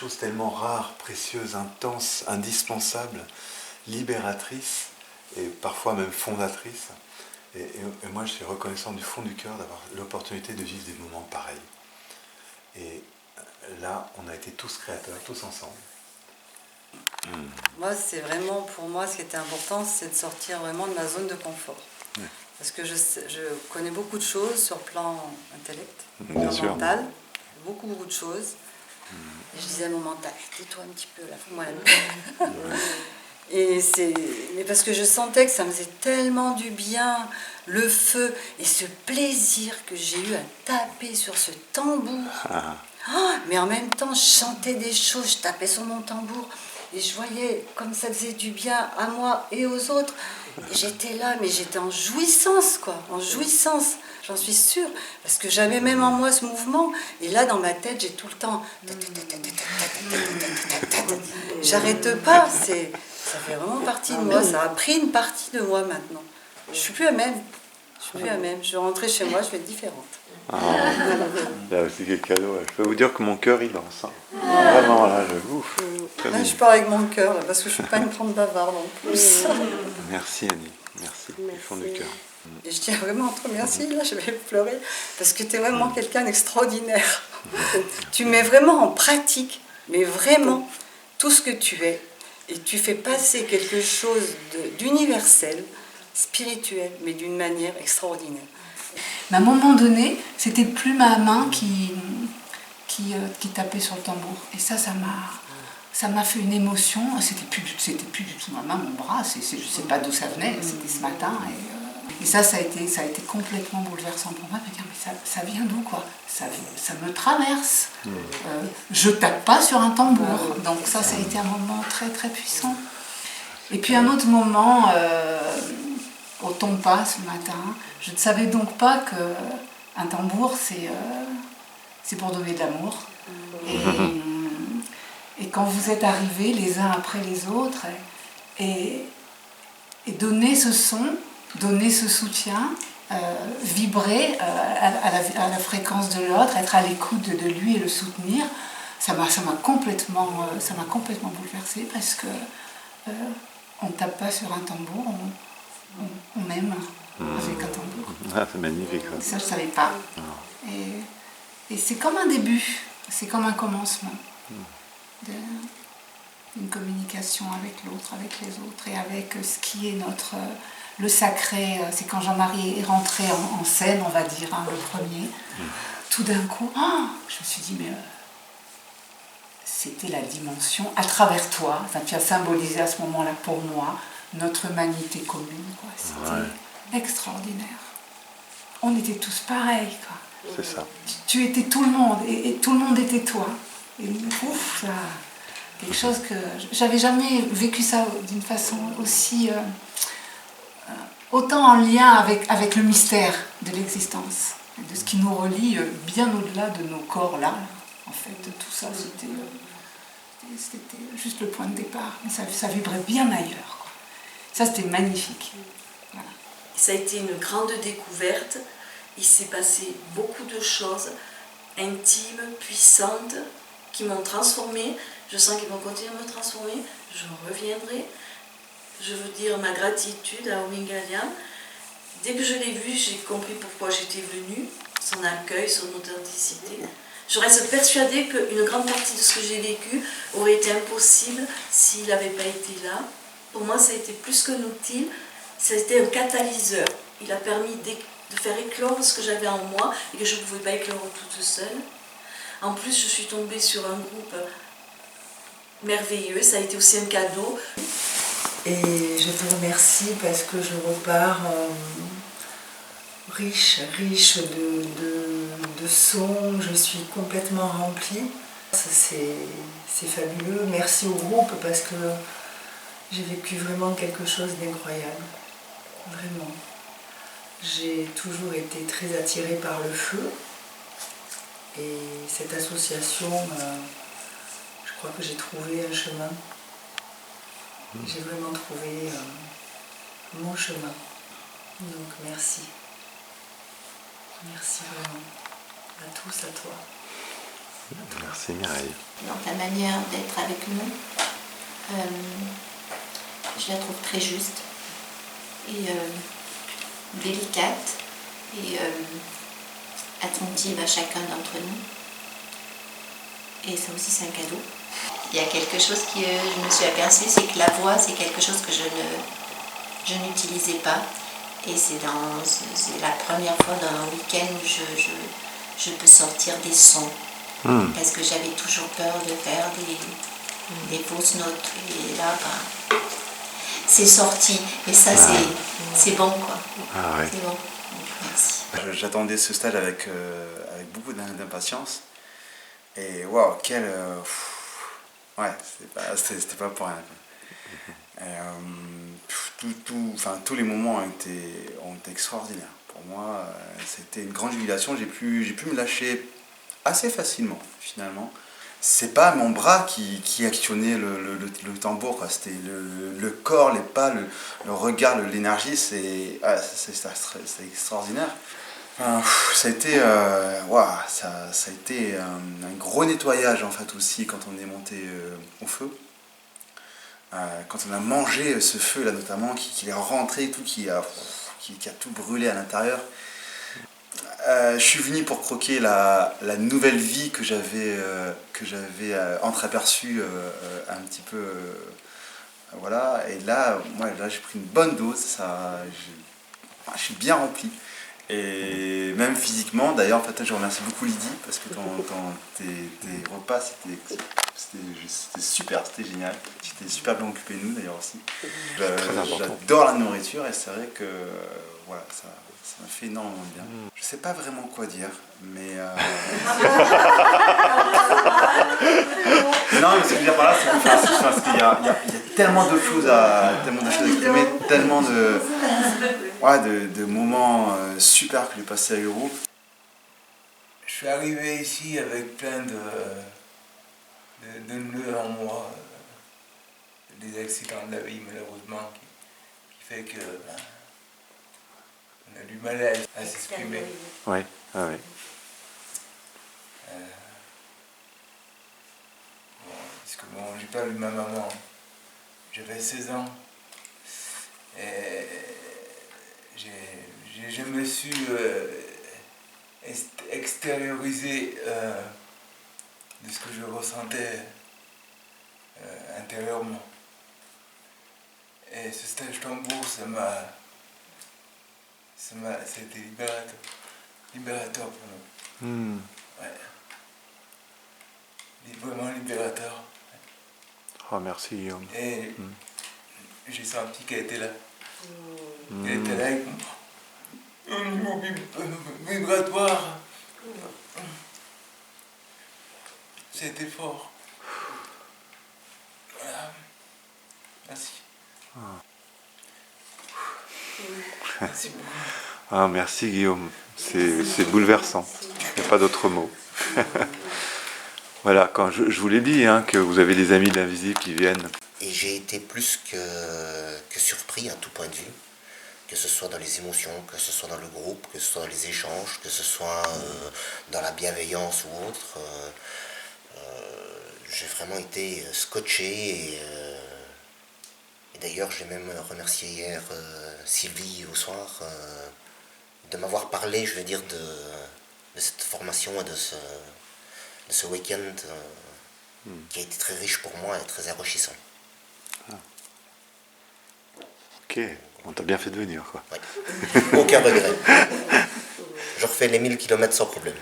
chose tellement rare, précieuse, intense, indispensable, libératrice et parfois même fondatrice. Et moi, je suis reconnaissant du fond du cœur d'avoir l'opportunité de vivre des moments pareils. Et là, on a été tous créateurs, tous ensemble. Moi, c'est vraiment, pour moi, ce qui était important, c'est de sortir vraiment de ma zone de confort. Ouais. Parce que je connais beaucoup de choses sur le plan intellect, Bien sûr. mental, beaucoup de choses. Et je disais à mon mental, tais-toi un petit peu, là, fais-moi la paix. Mais parce que je sentais que ça me faisait tellement du bien, le feu, et ce plaisir que j'ai eu à taper sur ce tambour. Oh, mais en même temps, je chantais des choses, je tapais sur mon tambour, et je voyais comme ça faisait du bien à moi et aux autres. Et j'étais là, mais j'étais en jouissance, quoi, en jouissance, j'en suis sûre, parce que j'avais même en moi ce mouvement, et là, dans ma tête, j'ai tout le temps... J'arrête pas, ça fait vraiment partie de moi, ça a pris une partie de moi maintenant. Je suis plus la même, je vais rentrer chez moi, je vais être différente. Là aussi, quel cadeau. Je peux vous dire que mon cœur, il danse. Vraiment, là, Là, je parle avec mon cœur, parce que je ne suis pas une grande bavarde en plus. Merci, Annie. Merci, du fond du cœur. Et je tiens vraiment à te remercier, là, je vais pleurer, parce que tu es vraiment quelqu'un d'extraordinaire. Tu mets vraiment en pratique, mais vraiment, tout ce que tu es, et tu fais passer quelque chose d'universel, spirituel, mais d'une manière extraordinaire. Mais à un moment donné, c'était plus ma main qui tapait sur le tambour. Et ça m'a fait une émotion. C'était plus du tout ma main, mon bras. Je ne sais pas d'où ça venait. C'était ce matin. Et ça a été complètement bouleversant pour moi. De me dire, mais ça vient d'où, quoi? Ça me traverse. Je tape pas sur un tambour. Donc ça a été un moment très, très puissant. Et puis un autre moment, au Tompa ce matin, je ne savais donc pas qu'un tambour, c'est pour donner de l'amour. Et quand vous êtes arrivés les uns après les autres, et donner ce son, donner ce soutien, vibrer à la fréquence de l'autre, être à l'écoute de lui et le soutenir, ça m'a complètement bouleversée parce que on ne tape pas sur un tambour, on aime avec un tambour. Ah, c'est magnifique. Ça, je ne savais pas. Et c'est comme un début, c'est comme un commencement d'une communication avec l'autre, avec les autres, et avec ce qui est le sacré. C'est quand Jean-Marie est rentré en scène, on va dire, le premier. Tout d'un coup, je me suis dit, mais c'était la dimension, à travers toi, enfin, tu as symbolisé à ce moment-là pour moi notre humanité commune, quoi. C'était extraordinaire. On était tous pareils, quoi. C'est ça. Tu étais tout le monde, et tout le monde était toi. Et ouf, ça, quelque chose que j'avais jamais vécu ça d'une façon aussi autant en lien avec le mystère de l'existence, de ce qui nous relie bien au-delà de nos corps là. En fait, tout ça, c'était juste le point de départ, mais ça vibrait bien ailleurs, quoi. Ça, c'était magnifique. Voilà. Ça a été une grande découverte. Il s'est passé beaucoup de choses intimes, puissantes, qui m'ont transformée. Je sens qu'ils vont continuer à me transformer. Je reviendrai. Je veux dire ma gratitude à Omingaliam. Dès que je l'ai vu, j'ai compris pourquoi j'étais venue, son accueil, son authenticité. Je reste persuadée qu'une grande partie de ce que j'ai vécu aurait été impossible s'il n'avait pas été là. Pour moi, ça a été plus qu'un outil, ça a été un catalyseur. Il a permis de faire éclore ce que j'avais en moi et que je ne pouvais pas éclore toute seule. En plus, je suis tombée sur un groupe merveilleux, ça a été aussi un cadeau. Et je te remercie parce que je repars riche de sons, je suis complètement remplie. C'est fabuleux. Merci au groupe parce que j'ai vécu vraiment quelque chose d'incroyable. Vraiment. J'ai toujours été très attirée par le feu. Et cette association, je crois que j'ai trouvé un chemin. J'ai vraiment trouvé mon chemin. Donc merci. Merci vraiment. À tous, à toi. Merci Mireille. Donc la manière d'être avec nous, je la trouve très juste et délicate et attentive à chacun d'entre nous. Et ça aussi c'est un cadeau. Il y a quelque chose que je me suis aperçue, c'est que la voix c'est quelque chose que je n'utilisais pas. Et c'est la première fois dans un week-end où je peux sortir des sons. Parce que j'avais toujours peur de faire des fausses notes. Et là, c'est sorti. Et ça, c'est bon, quoi. Ah ouais. C'est bon. Donc, merci. J'attendais ce stage avec beaucoup d'impatience. Et waouh, quel... ouais, c'était pas pour rien. Tous les moments ont été extraordinaires. Pour moi, c'était une grande jubilation. J'ai pu me lâcher assez facilement, finalement. C'est pas mon bras qui actionnait le tambour, quoi. C'était le corps, les pas, le regard, l'énergie. C'est extraordinaire. Ça a été, ça a été un gros nettoyage en fait aussi quand on est monté au feu. Quand on a mangé ce feu là notamment, qui est rentré et tout, qui a tout brûlé à l'intérieur. Je suis venu pour croquer la nouvelle vie que j'avais entreaperçue un petit peu. Voilà, et là j'ai pris une bonne dose, je suis bien rempli. Et même physiquement, d'ailleurs, en fait, je remercie beaucoup Lydie parce que tes repas, c'était super, c'était génial. J'étais super bien occupé de nous d'ailleurs aussi. J'adore la nourriture et c'est vrai que voilà, ça m'a fait énormément de bien. Je sais pas vraiment quoi dire, mais non, mais ce que je veux dire par là, c'est parce qu'il y a tellement de choses à exprimer, tellement de moments super que j'ai passé avec le groupe. Je suis arrivé ici avec plein de nœuds en moi, des accidents de la vie malheureusement, qui fait que on a du mal à s'exprimer. Oui, ah oui. Parce que bon, j'ai pas vu ma maman, j'avais 16 ans, et je me suis extériorisé de ce que je ressentais intérieurement. Et ce stage tambour, c'était libérateur pour moi. Ouais. Vraiment libérateur. Oh, merci Guillaume. Et j'ai senti qu'elle était là. Elle était là avec un niveau vibratoire. C'était fort. Voilà. Merci. Merci beaucoup. Ah, merci Guillaume, c'est bouleversant, il n'y a pas d'autre mot. Voilà, quand je vous l'ai dit, hein, que vous avez des amis de l'Invisible qui viennent. Et j'ai été plus que surpris à tout point de vue, que ce soit dans les émotions, que ce soit dans le groupe, que ce soit dans les échanges, que ce soit dans la bienveillance ou autre. J'ai vraiment été scotché et d'ailleurs j'ai même remercié hier Sylvie au soir de m'avoir parlé, je veux dire, de cette formation et de ce week-end qui a été très riche pour moi et très enrichissant. Ok, on t'a bien fait de venir, quoi. Ouais. Aucun regret. Je refais les 1000 km sans problème.